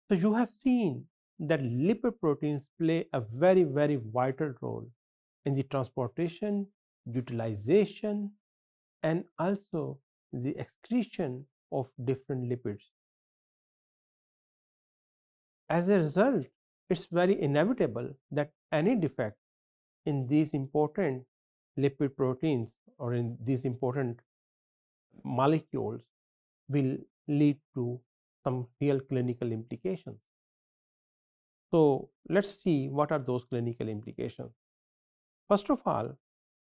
So you have seen that lipoproteins play a very, very vital role in the transportation, utilization, and also the excretion of different lipids. As a result, it's very inevitable that any defect in these important lipid proteins or in these important molecules will lead to some real clinical implications. So let's see what are those clinical implications. First of all,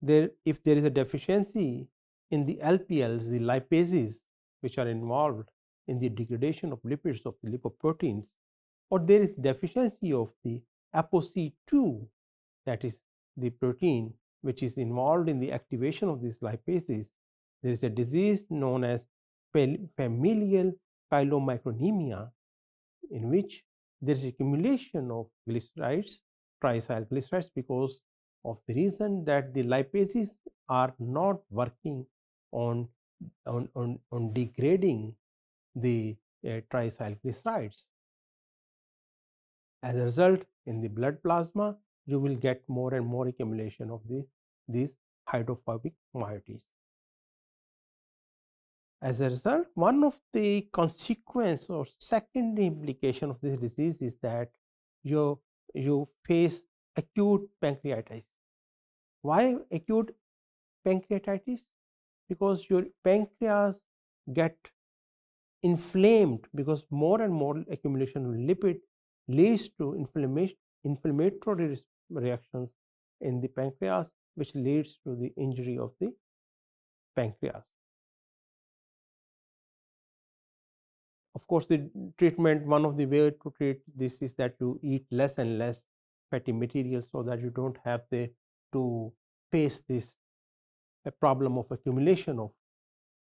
if there is a deficiency in the LPLs, the lipases, which are involved in the degradation of lipids of the lipoproteins, or there is deficiency of the ApoC2, that is the protein which is involved in the activation of these lipases, there is a disease known as familial chylomicronemia, in which there is accumulation of glycerides, triacylglycerides, because of the reason that the lipases are not working on degrading the triacylglycerides. As a result, in the blood plasma, you will get more and more accumulation of these hydrophobic moieties. As a result, one of the consequence or secondary implication of this disease is that you face acute pancreatitis. Why acute pancreatitis? Because your pancreas get inflamed, because more and more accumulation of lipid leads to inflammatory reactions in the pancreas, which leads to the injury of the pancreas. Of course, the treatment, one of the way to treat this is that you eat less and less fatty material, so that you don't have to face this problem of accumulation of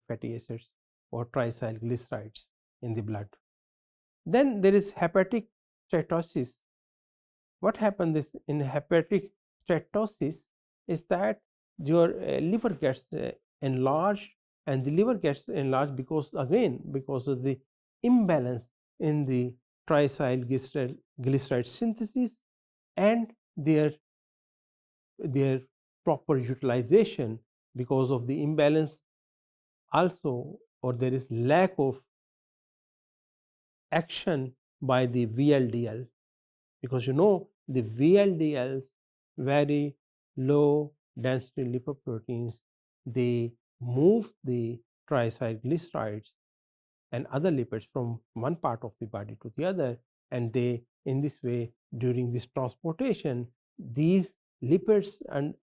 fatty acids or triacylglycerides in the blood. Then there is hepatic steatosis. What happens is, in hepatic steatosis is that your liver gets enlarged, and the liver gets enlarged because of the imbalance in the triacylglyceride synthesis and their proper utilization, because of the imbalance also, or there is lack of action by the VLDL, because the VLDLs, very low density lipoproteins, they move the triacylglycerides and other lipids from one part of the body to the other, and they, in this way, during this transportation, these lipids and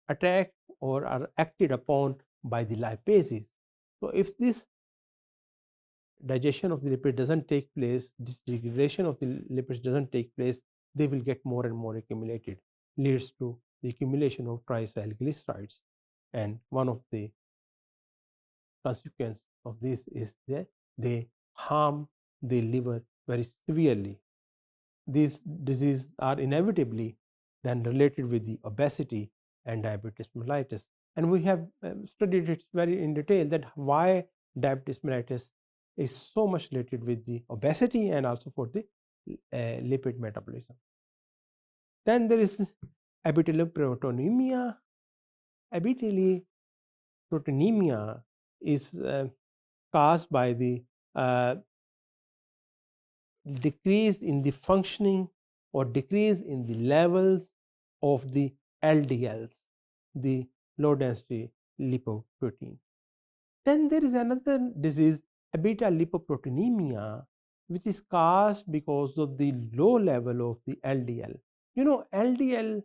attacked or are acted upon by the lipases. So if this digestion of the lipid doesn't take place, this degradation of the lipids doesn't take place, they will get more and more accumulated, leads to the accumulation of triacylglycerides. And one of the consequence of this is that they harm the liver very severely. These diseases are inevitably then related with the obesity and diabetes mellitus. And we have studied it very in detail, that why diabetes mellitus is so much related with the obesity and also for the lipid metabolism. Then there is abetalipoproteinemia. Abetalipoproteinemia is caused by the decrease in the functioning or decrease in the levels of the LDLs, the low density lipoprotein. Then there is another disease, abetalipoproteinemia, which is caused because of the low level of the LDL. LDL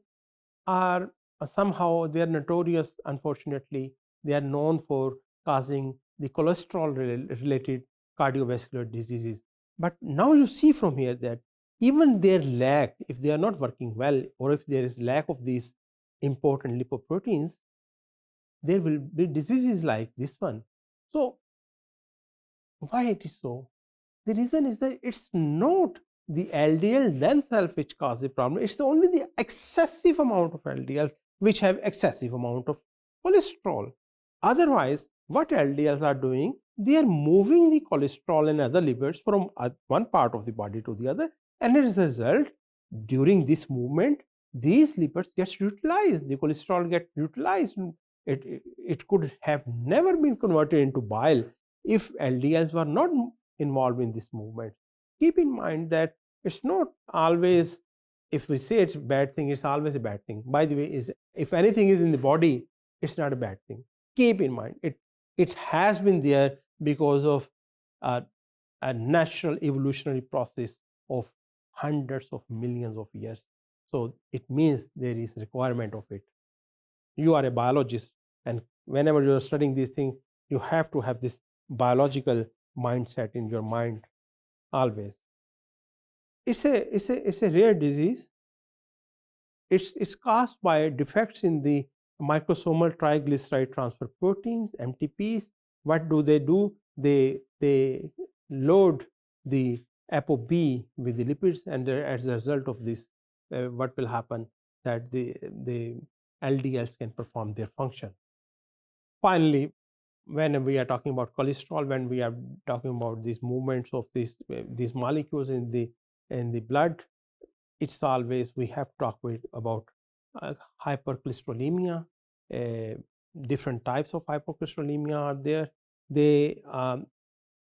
are somehow, they are notorious, unfortunately, they are known for causing the cholesterol related cardiovascular diseases. But now you see from here that even their lack, if they are not working well, or if there is lack of these important lipoproteins, there will be diseases like this one. So why it is so? The reason is that it's not the LDL themselves which cause the problem. It's only the excessive amount of LDLs which have excessive amount of cholesterol. Otherwise, what LDLs are doing, they are moving the cholesterol and other lipids from one part of the body to the other, and as a result, during this movement, these lipids get utilized, the cholesterol get utilized. It could have never been converted into bile if LDLs were not involved in this movement. Keep in mind that it's not always, if we say it's a bad thing, it's always a bad thing. By the way, if anything is in the body, it's not a bad thing. Keep in mind, it has been there because of a natural evolutionary process of hundreds of millions of years. So it means there is requirement of it. You are a biologist, and whenever you are studying these things, you have to have this biological mindset in your mind always. It's a rare disease. It's caused by defects in the microsomal triglyceride transfer proteins, MTPs. What do? They load the ApoB with the lipids, and as a result of this, what will happen that the LDLs can perform their function. Finally, when we are talking about cholesterol, when we are talking about these movements of these molecules in the blood, it's always we have talked about hypercholesterolemia. Different types of hypercholesterolemia are there. They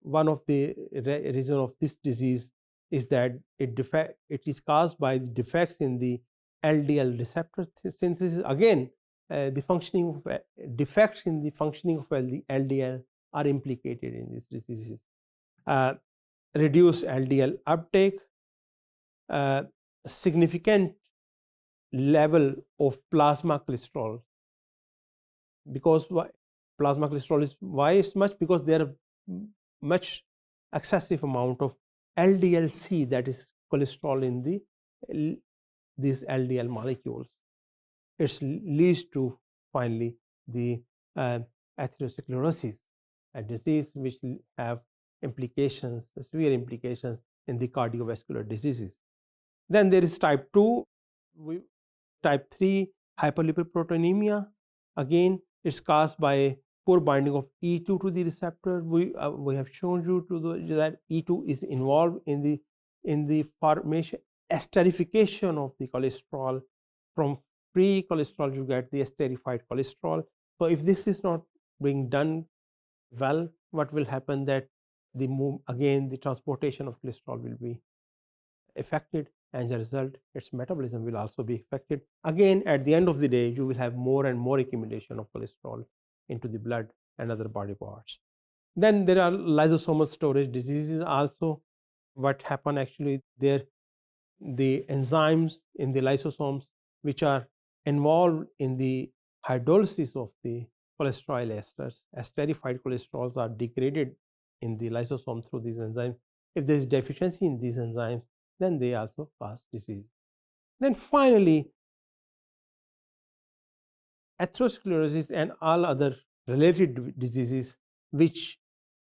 one of the reason of this disease is that it is caused by the defects in the LDL receptor synthesis. Again, the functioning of defects in the functioning of the LDL are implicated in these diseases. Reduced LDL uptake, significant level of plasma cholesterol. Because plasma cholesterol is why it's much, because there are much excessive amount of LDL-C, that is cholesterol in these LDL molecules. It leads to finally the atherosclerosis, a disease which have implications, severe implications in the cardiovascular diseases. Then there is type 2, type 3 hyperlipoproteinemia. Again, it's caused by poor binding of E2 to the receptor. We have shown you that E2 is involved in the formation, esterification of the cholesterol. From free cholesterol, you get the esterified cholesterol. So if this is not being done well, what will happen that the transportation of cholesterol will be affected, and as a result, its metabolism will also be affected. Again, at the end of the day, you will have more and more accumulation of cholesterol into the blood and other body parts. Then there are lysosomal storage diseases also. What happen actually there, the enzymes in the lysosomes which are involved in the hydrolysis of the cholesterol esters, esterified cholesterols are degraded in the lysosome through these enzymes. If there is deficiency in these enzymes, then they also cause disease. Then finally, atherosclerosis and all other related diseases which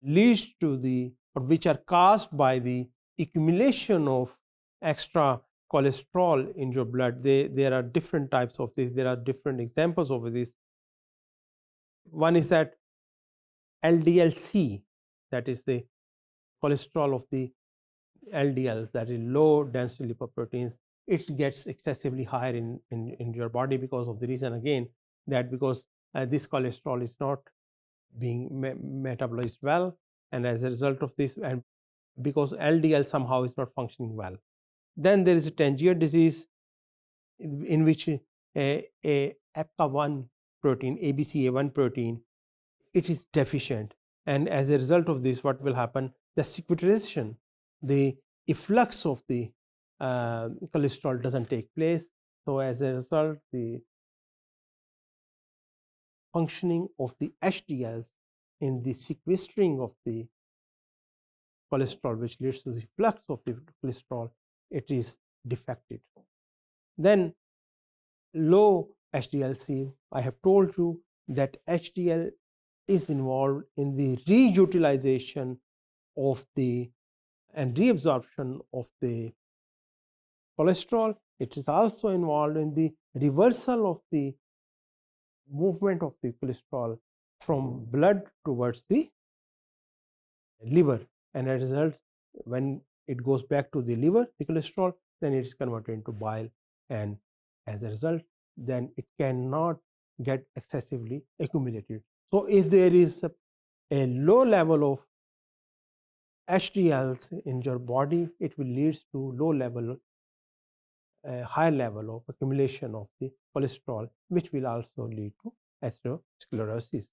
leads to or which are caused by the accumulation of extra cholesterol in your blood. There are different types of this. There are different examples of this. One is that LDL-C, that is the cholesterol of the LDLs, that is low density lipoproteins. It gets excessively higher in your body because of the reason, again, that because this cholesterol is not being metabolized well, and as a result of this, and because LDL somehow is not functioning well. Then there is a Tangier disease in which a APCA1 protein, ABCA1 protein, it is deficient, and as a result of this, what will happen? The sequestration, the efflux of the cholesterol doesn't take place. So as a result, the functioning of the HDLs in the sequestering of the cholesterol, which leads to the flux of the cholesterol, it is defected. Then low HDL-C, I have told you that HDL is involved in the reutilization of and reabsorption of the cholesterol, it is also involved in the reversal of the movement of the cholesterol from blood towards the liver, and as a result, when it goes back to the liver, the cholesterol, then it is converted into bile, and as a result, then it cannot get excessively accumulated. So if there is a low level of HDLs in your body, it will lead to low level, high level of accumulation of the cholesterol, which will also lead to atherosclerosis.